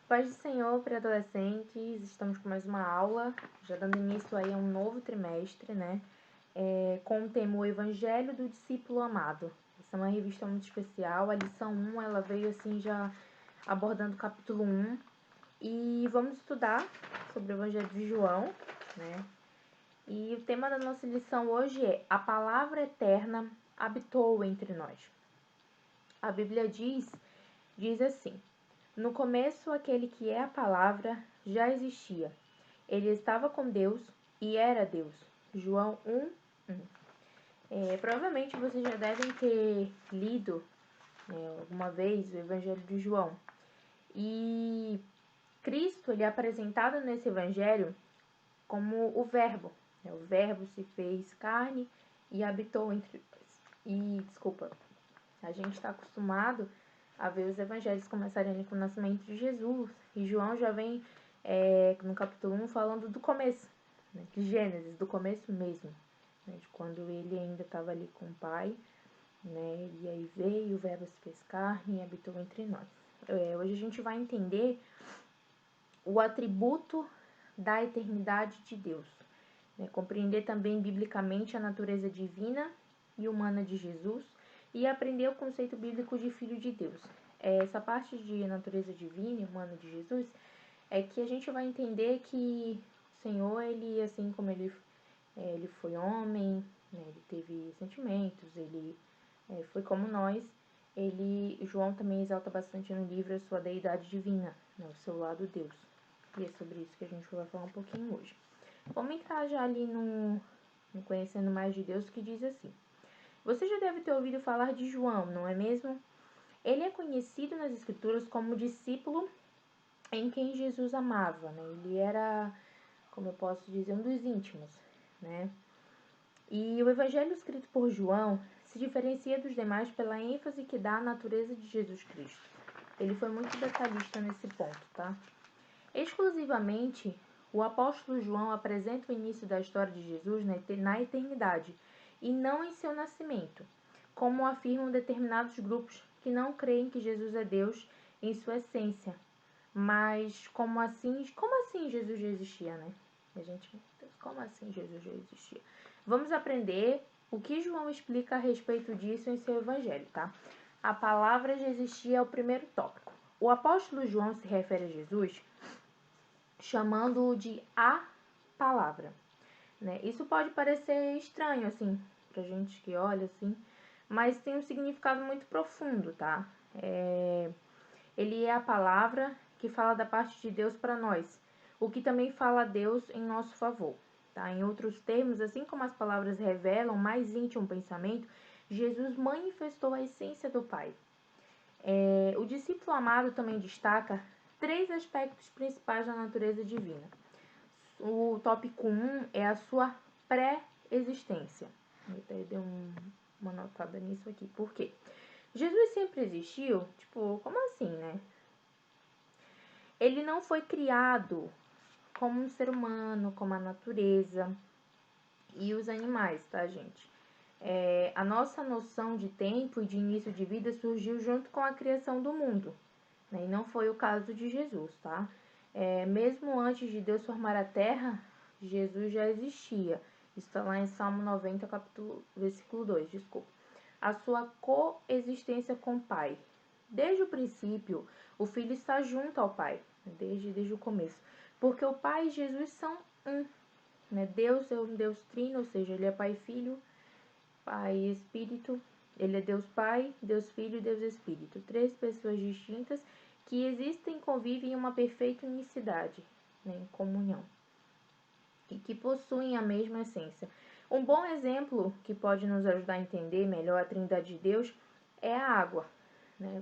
Paz do Senhor para adolescentes, estamos com mais uma aula, já dando início aí a um novo trimestre, né? Com o tema O Evangelho do Discípulo Amado. Essa é uma revista muito especial, a lição 1, ela veio assim já abordando o capítulo 1. E vamos estudar sobre o Evangelho de João, né? E o tema da nossa lição hoje é A Palavra Eterna habitou entre nós. A Bíblia diz assim: no começo, aquele que é a palavra já existia. Ele estava com Deus e era Deus. João 1:1. Provavelmente vocês já devem ter lido alguma vez o Evangelho de João. E Cristo ele é apresentado nesse Evangelho como o Verbo. O Verbo se fez carne e habitou entre nós. E, desculpa, a gente está acostumado a ver os evangelhos começarem ali com o nascimento de Jesus. E João já vem no capítulo 1 falando do começo, né, de Gênesis, do começo mesmo, né, de quando ele ainda estava ali com o Pai, né, e aí veio, o Verbo se fez carne e habitou entre nós. Hoje a gente vai entender o atributo da eternidade de Deus, né, compreender também biblicamente a natureza divina e humana de Jesus, e aprender o conceito bíblico de Filho de Deus. Essa parte de natureza divina e humana de Jesus é que a gente vai entender que o Senhor, ele, assim como ele foi homem, né, ele teve sentimentos, ele foi como nós. João também exalta bastante no livro a sua deidade divina, né, o seu lado Deus. E é sobre isso que a gente vai falar um pouquinho hoje. Vamos entrar já ali no Conhecendo Mais de Deus, que diz assim: você já deve ter ouvido falar de João, não é mesmo? Ele é conhecido nas Escrituras como discípulo em quem Jesus amava, né? Ele era, como eu posso dizer, um dos íntimos, né? E o evangelho escrito por João se diferencia dos demais pela ênfase que dá à natureza de Jesus Cristo. Ele foi muito detalhista nesse ponto, tá? Exclusivamente, o apóstolo João apresenta o início da história de Jesus na eternidade, e não em seu nascimento, como afirmam determinados grupos que não creem que Jesus é Deus em sua essência. Mas como assim Jesus já existia, né? Como assim Jesus já existia? Vamos aprender o que João explica a respeito disso em seu evangelho, tá? A palavra já existia é o primeiro tópico. O apóstolo João se refere a Jesus chamando-o de a palavra, né? Isso pode parecer estranho, assim, pra gente que olha, assim, mas tem um significado muito profundo, tá? Ele é a palavra que fala da parte de Deus para nós, o que também fala a Deus em nosso favor, tá? Em outros termos, assim como as palavras revelam mais íntimo pensamento, Jesus manifestou a essência do Pai. O discípulo amado também destaca 3 aspectos principais da natureza divina. O tópico 1 é a sua pré-existência. Eu até dei uma notada nisso aqui. Por quê? Jesus sempre existiu? Tipo, como assim, né? Ele não foi criado como um ser humano, como a natureza e os animais, tá, gente? A nossa noção de tempo e de início de vida surgiu junto com a criação do mundo, né? E não foi o caso de Jesus, tá? Mesmo antes de Deus formar a terra, Jesus já existia. Isso está lá em Salmo 90, versículo 2, desculpa. A sua coexistência com o Pai. Desde o princípio, o Filho está junto ao Pai, desde o começo. Porque o Pai e Jesus são um, né? Deus é um Deus trino, ou seja, ele é Pai e Filho, Pai e Espírito. Ele é Deus Pai, Deus Filho e Deus Espírito. 3 pessoas distintas que existem e convivem em uma perfeita unicidade, né, em comunhão, e que possuem a mesma essência. Um bom exemplo que pode nos ajudar a entender melhor a Trindade de Deus é a água, né?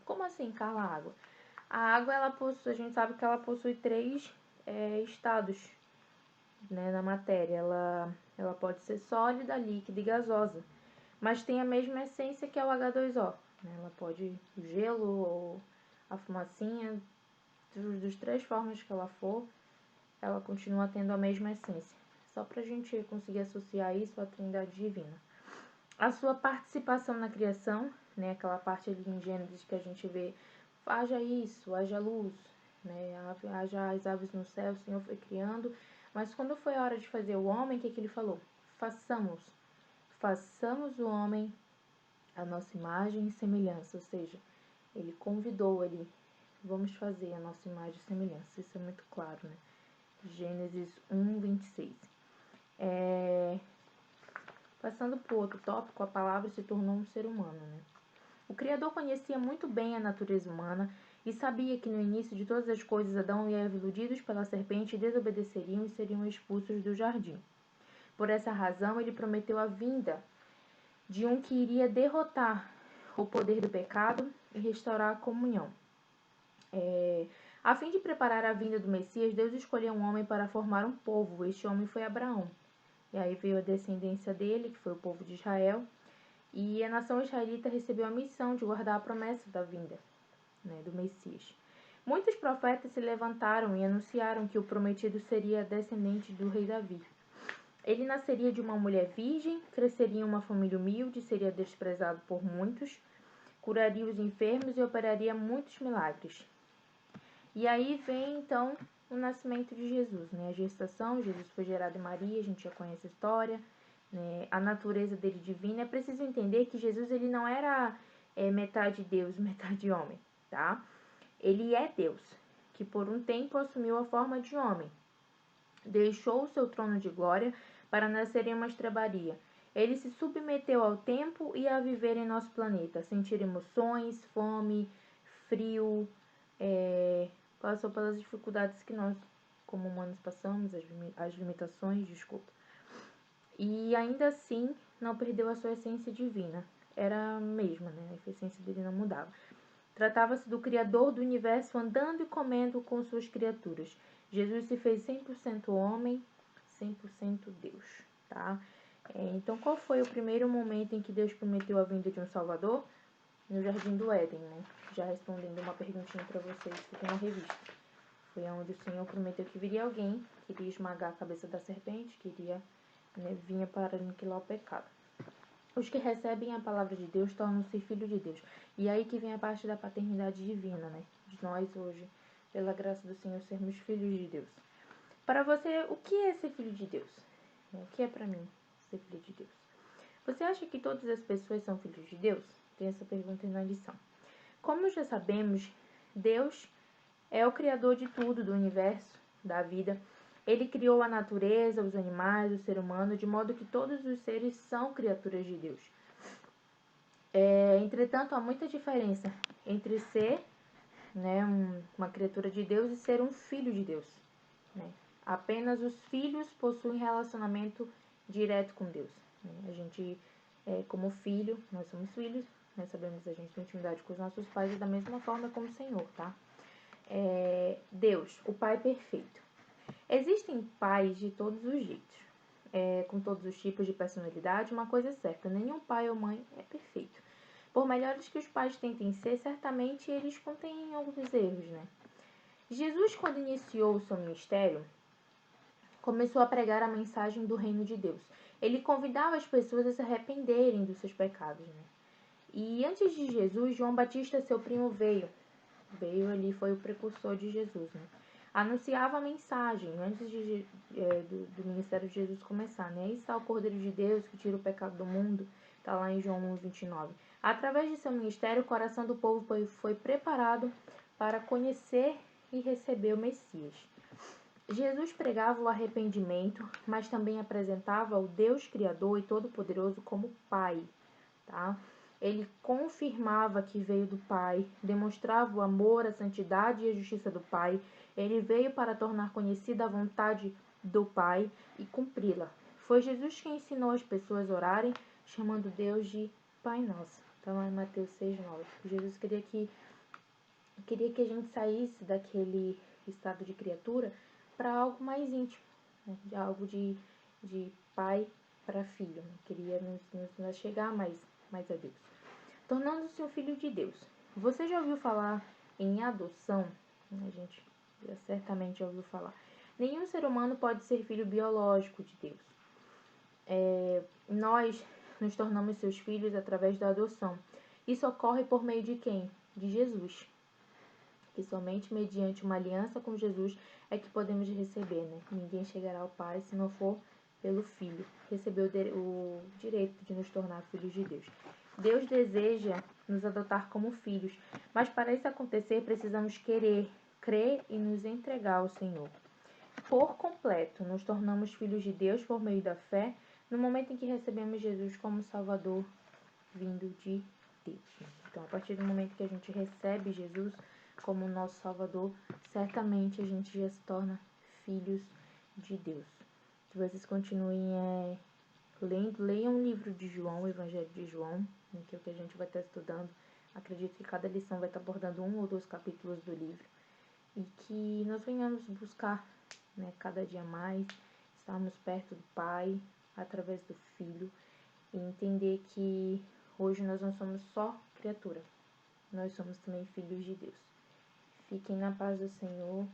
Como assim, Carla, a água? A água, a gente sabe que ela possui 3 estados, né, na matéria. Ela pode ser sólida, líquida e gasosa, mas tem a mesma essência que é o H2O. Né? Ela pode o gelo ou a fumacinha, dos 3 formas que ela for, ela continua tendo a mesma essência. Só para a gente conseguir associar isso à Trindade Divina. A sua participação na criação, né, aquela parte ali em Gênesis que a gente vê, haja isso, haja luz, né? Haja as aves no céu, o Senhor foi criando. Mas quando foi a hora de fazer o homem, o que ele falou? Façamos o homem a nossa imagem e semelhança. Ou seja, ele convidou, vamos fazer a nossa imagem e semelhança. Isso é muito claro, né? Gênesis 1, 26. Passando para o outro tópico, a palavra se tornou um ser humano, né? O Criador conhecia muito bem a natureza humana e sabia que no início de todas as coisas Adão e Eva, iludidos pela serpente, desobedeceriam e seriam expulsos do jardim. Por essa razão, ele prometeu a vinda de um que iria derrotar o poder do pecado e restaurar a comunhão. A fim de preparar a vinda do Messias, Deus escolheu um homem para formar um povo. Este homem foi Abraão. E aí veio a descendência dele, que foi o povo de Israel. E a nação israelita recebeu a missão de guardar a promessa da vinda, né, do Messias. Muitos profetas se levantaram e anunciaram que o prometido seria descendente do rei Davi. Ele nasceria de uma mulher virgem, cresceria em uma família humilde, seria desprezado por muitos, curaria os enfermos e operaria muitos milagres. E aí vem, então, o nascimento de Jesus, né? A gestação, Jesus foi gerado em Maria, a gente já conhece a história, né? A natureza dele divina. É preciso entender que Jesus ele não era metade Deus, metade homem, tá? Ele é Deus, que por um tempo assumiu a forma de homem. Deixou o seu trono de glória para nascer em uma estrebaria. Ele se submeteu ao tempo e a viver em nosso planeta, sentir emoções, fome, frio, passou pelas dificuldades que nós, como humanos, passamos, as limitações, desculpa. E ainda assim, não perdeu a sua essência divina. Era a mesma, né? A essência dele não mudava. Tratava-se do Criador do universo andando e comendo com suas criaturas. Jesus se fez 100% homem, 100% Deus, tá? Então, qual foi o primeiro momento em que Deus prometeu a vinda de um Salvador? No Jardim do Éden, né? Já respondendo uma perguntinha para vocês que tem na revista. Foi onde o Senhor prometeu que viria alguém, que iria esmagar a cabeça da serpente, que iria, né, vinha para aniquilar o pecado. Os que recebem a palavra de Deus tornam-se filhos de Deus. E aí que vem a parte da paternidade divina, né? De nós hoje, pela graça do Senhor, sermos filhos de Deus. Para você, o que é ser filho de Deus? O que é para mim ser filho de Deus? Você acha que todas as pessoas são filhos de Deus? Tem essa pergunta aí na lição. Como já sabemos, Deus é o criador de tudo, do universo, da vida. Ele criou a natureza, os animais, o ser humano, de modo que todos os seres são criaturas de Deus. Entretanto, há muita diferença entre ser, né, uma criatura de Deus e ser um filho de Deus, né? Apenas os filhos possuem relacionamento direto com Deus, né? A gente, como filho, nós somos filhos, nós sabemos, a gente tem intimidade com os nossos pais e da mesma forma como o Senhor, tá? Deus, o Pai perfeito. Existem pais de todos os jeitos, com todos os tipos de personalidade. Uma coisa é certa, nenhum pai ou mãe é perfeito. Por melhores que os pais tentem ser, certamente eles contêm alguns erros, né? Jesus, quando iniciou o seu ministério, começou a pregar a mensagem do reino de Deus. Ele convidava as pessoas a se arrependerem dos seus pecados, né? E antes de Jesus, João Batista, seu primo, veio ali, foi o precursor de Jesus, né? Anunciava a mensagem antes do ministério de Jesus começar, né? Aí está o Cordeiro de Deus que tira o pecado do mundo, está lá em João 1:29. Através de seu ministério, o coração do povo foi preparado para conhecer e receber o Messias. Jesus pregava o arrependimento, mas também apresentava o Deus Criador e Todo-Poderoso como Pai, tá? Ele confirmava que veio do Pai, demonstrava o amor, a santidade e a justiça do Pai. Ele veio para tornar conhecida a vontade do Pai e cumpri-la. Foi Jesus quem ensinou as pessoas a orarem, chamando Deus de Pai Nosso. Então, é Mateus 6:9. Jesus queria que a gente saísse daquele estado de criatura para algo mais íntimo, né? De algo de pai para filho. Né? Queria nos chegar mais a Deus. Tornando-se um filho de Deus. Você já ouviu falar em adoção? A gente certamente já ouviu falar. Nenhum ser humano pode ser filho biológico de Deus. Nós nos tornamos seus filhos através da adoção. Isso ocorre por meio de quem? De Jesus. que somente mediante uma aliança com Jesus é que podemos receber, né? Ninguém chegará ao Pai se não for pelo Filho. Recebeu o direito de nos tornar filhos de Deus. Deus deseja nos adotar como filhos, mas para isso acontecer precisamos querer, crer e nos entregar ao Senhor. Por completo, nos tornamos filhos de Deus por meio da fé, no momento em que recebemos Jesus como Salvador vindo de Deus. Então, a partir do momento que a gente recebe Jesus como nosso Salvador, certamente a gente já se torna filhos de Deus. Que vocês continuem lendo, leiam o livro de João, o Evangelho de João, né, que é o que a gente vai estar estudando. Acredito que cada lição vai estar abordando 1 ou 2 capítulos do livro. E que nós venhamos buscar, né, cada dia mais, estarmos perto do Pai, através do Filho, e entender que hoje nós não somos só criatura, nós somos também filhos de Deus. Fiquem na paz do Senhor.